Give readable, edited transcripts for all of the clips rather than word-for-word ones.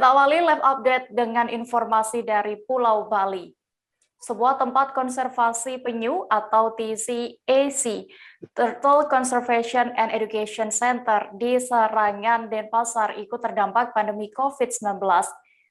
Kita awali live update dengan informasi dari Pulau Bali. Sebuah tempat konservasi penyu atau TCAC, Turtle Conservation and Education Center di Serangan, Denpasar ikut terdampak pandemi COVID-19.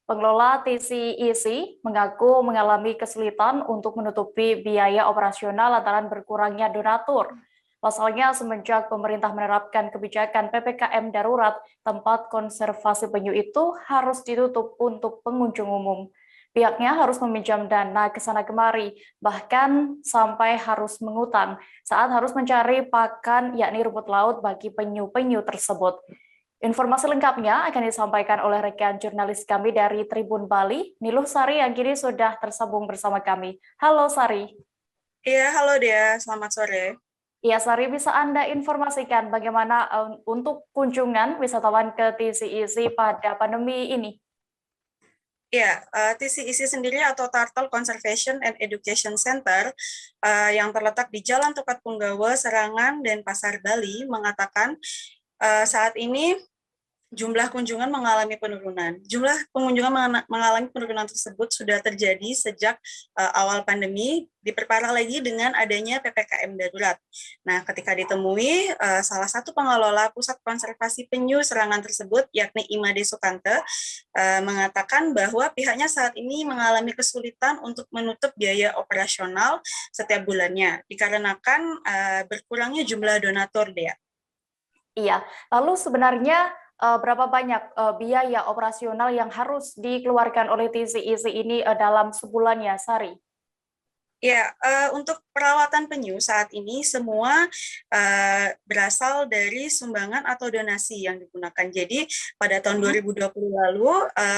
Pengelola TCAC mengaku mengalami kesulitan untuk menutupi biaya operasional lantaran berkurangnya donatur. Pasalnya, semenjak pemerintah menerapkan kebijakan PPKM darurat, tempat konservasi penyu itu harus ditutup untuk pengunjung umum. Pihaknya harus meminjam dana ke sana kemari, bahkan sampai harus mengutang saat harus mencari pakan, yakni rumput laut bagi penyu-penyu tersebut. Informasi lengkapnya akan disampaikan oleh rekan jurnalis kami dari Tribun Bali, Niluh Sari, yang kini sudah tersambung bersama kami. Halo Sari. Iya, halo Dea, selamat sore. Ya, Sari, bisa Anda informasikan bagaimana untuk kunjungan wisatawan ke TCAC pada pandemi ini? Ya, TCAC sendiri atau Turtle Conservation and Education Center yang terletak di Jalan Tukat Punggawa, Serangan, Denpasar, Bali mengatakan saat ini jumlah kunjungan mengalami penurunan. Jumlah pengunjungan mengalami penurunan tersebut sudah terjadi sejak awal pandemi, diperparah lagi dengan adanya PPKM darurat. Nah, ketika ditemui, salah satu pengelola Pusat Konservasi Penyu Serangan tersebut, yakni Imade Sukante, mengatakan bahwa pihaknya saat ini mengalami kesulitan untuk menutup biaya operasional setiap bulannya, dikarenakan berkurangnya jumlah donatur, Dea. Iya, lalu sebenarnya berapa banyak biaya operasional yang harus dikeluarkan oleh TCAC ini dalam sebulan ya, Sari? Ya, untuk perawatan penyu saat ini semua berasal dari sumbangan atau donasi yang digunakan. Jadi pada tahun 2020 lalu,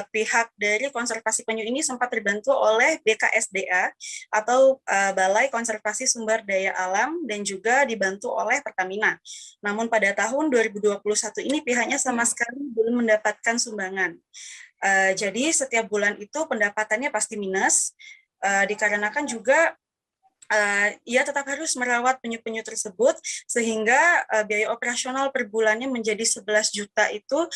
pihak dari konservasi penyu ini sempat terbantu oleh BKSDA atau Balai Konservasi Sumber Daya Alam dan juga dibantu oleh Pertamina. Namun pada tahun 2021 ini pihaknya sama sekali belum mendapatkan sumbangan. Jadi setiap bulan itu pendapatannya pasti minus, dikarenakan juga ia tetap harus merawat penyu-penyu tersebut sehingga biaya operasional per bulannya menjadi 11 juta itu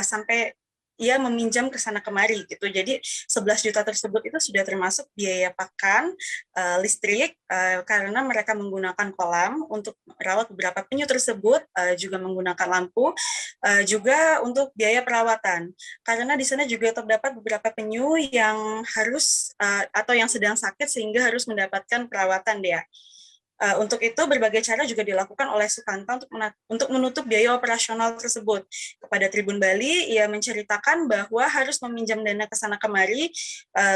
sampai ia meminjam ke sana kemari gitu. Jadi 11 juta tersebut itu sudah termasuk biaya pakan, listrik, karena mereka menggunakan kolam untuk merawat beberapa penyu tersebut, juga menggunakan lampu, juga untuk biaya perawatan. Karena di sana juga terdapat beberapa penyu yang harus atau yang sedang sakit sehingga harus mendapatkan perawatan, Dea. Untuk itu berbagai cara juga dilakukan oleh Sukanta untuk menutup biaya operasional tersebut. Kepada Tribun Bali, ia menceritakan bahwa harus meminjam dana ke sana kemari,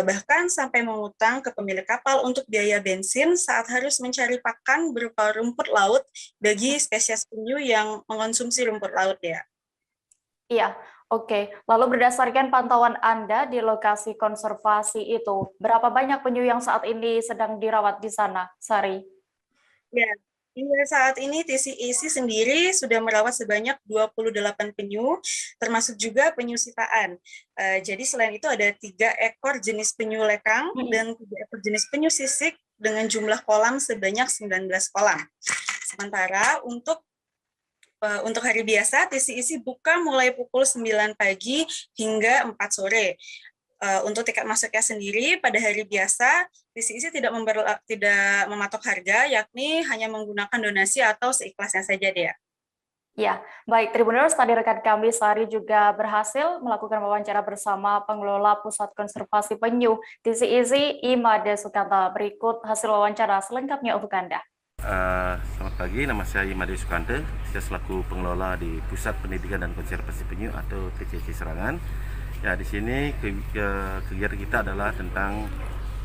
bahkan sampai mengutang ke pemilik kapal untuk biaya bensin saat harus mencari pakan berupa rumput laut bagi spesies penyu yang mengonsumsi rumput laut, ya. Iya, oke. Lalu berdasarkan pantauan Anda di lokasi konservasi itu, berapa banyak penyu yang saat ini sedang dirawat di sana, Sari? Ya, hingga saat ini TCAC sendiri sudah merawat sebanyak 28 penyu, termasuk juga penyu sitaan. Jadi selain itu ada 3 ekor jenis penyu lekang dan 3 ekor jenis penyu sisik dengan jumlah kolam sebanyak 19 kolam. Sementara untuk hari biasa, TCAC buka mulai pukul 9 pagi hingga 4 sore. Untuk tiket masuknya sendiri pada hari biasa, TCAC tidak mematok harga, yakni hanya menggunakan donasi atau seikhlasnya saja, Dea. Ya, baik. Tribuners, tadi rekan kami Sari juga berhasil melakukan wawancara bersama pengelola Pusat Konservasi Penyu TCAC, Imade Sukanta. Berikut hasil wawancara selengkapnya untuk Anda. Selamat pagi, nama saya Imade Sukanta. Saya selaku pengelola di Pusat Pendidikan dan Konservasi Penyu atau TCAC Serangan. Ya, di sini kegiatan kita adalah tentang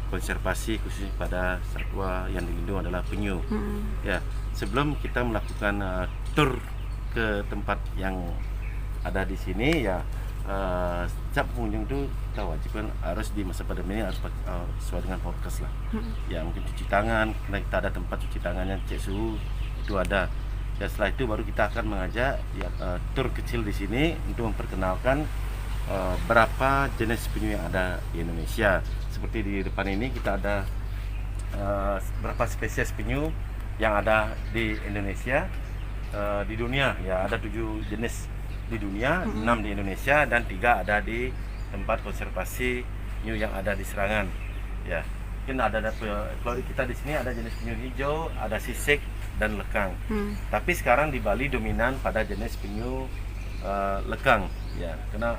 konservasi khususnya pada satwa yang dilindungi adalah penyu. Ya, sebelum kita melakukan tur ke tempat yang ada di sini, ya setiap pengunjung itu kita wajibkan harus di masa pandemi ini harus sesuai dengan prokes lah. Ya, mungkin cuci tangan, karena kita ada tempat cuci tangannya, cek suhu itu ada. Ya, setelah itu baru kita akan mengajak ya, tur kecil di sini untuk memperkenalkan berapa jenis penyu yang ada di Indonesia. Seperti di depan ini kita ada berapa spesies penyu yang ada di Indonesia, di dunia. Ya, ada 7 jenis di dunia, 6 di Indonesia dan 3 ada di tempat konservasi penyu yang ada di Serangan. Ya, mungkin ada kalau kita di sini ada jenis penyu hijau, ada sisik dan lekang. Tapi sekarang di Bali dominan pada jenis penyu lekang. Ya, karena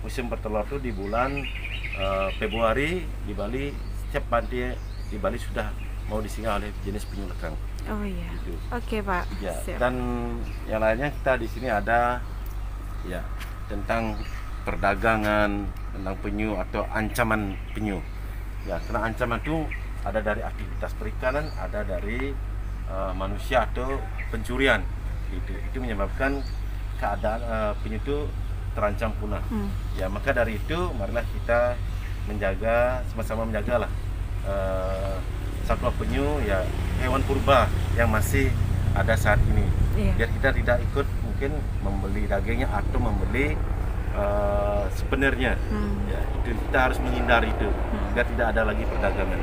musim bertelur itu di bulan Februari di Bali, setiap pantai di Bali sudah mau disinggah oleh jenis penyu lekang. Oh iya. Gitu. Oke, Pak. Ya, Siap. dan yang lainnya kita di sini ada ya tentang perdagangan, tentang penyu atau ancaman penyu. Ya, karena ancaman itu ada dari aktivitas perikanan, ada dari manusia atau pencurian. Itu menyebabkan keadaan penyu itu terancam punah. Ya, maka dari itu marilah kita menjaga, sama-sama menjagalah satwa penyu, ya hewan purba yang masih ada saat ini. Biar kita tidak ikut mungkin membeli dagingnya atau membeli sebenarnya. Ya, itu kita harus menghindari itu, biar tidak ada lagi perdagangan.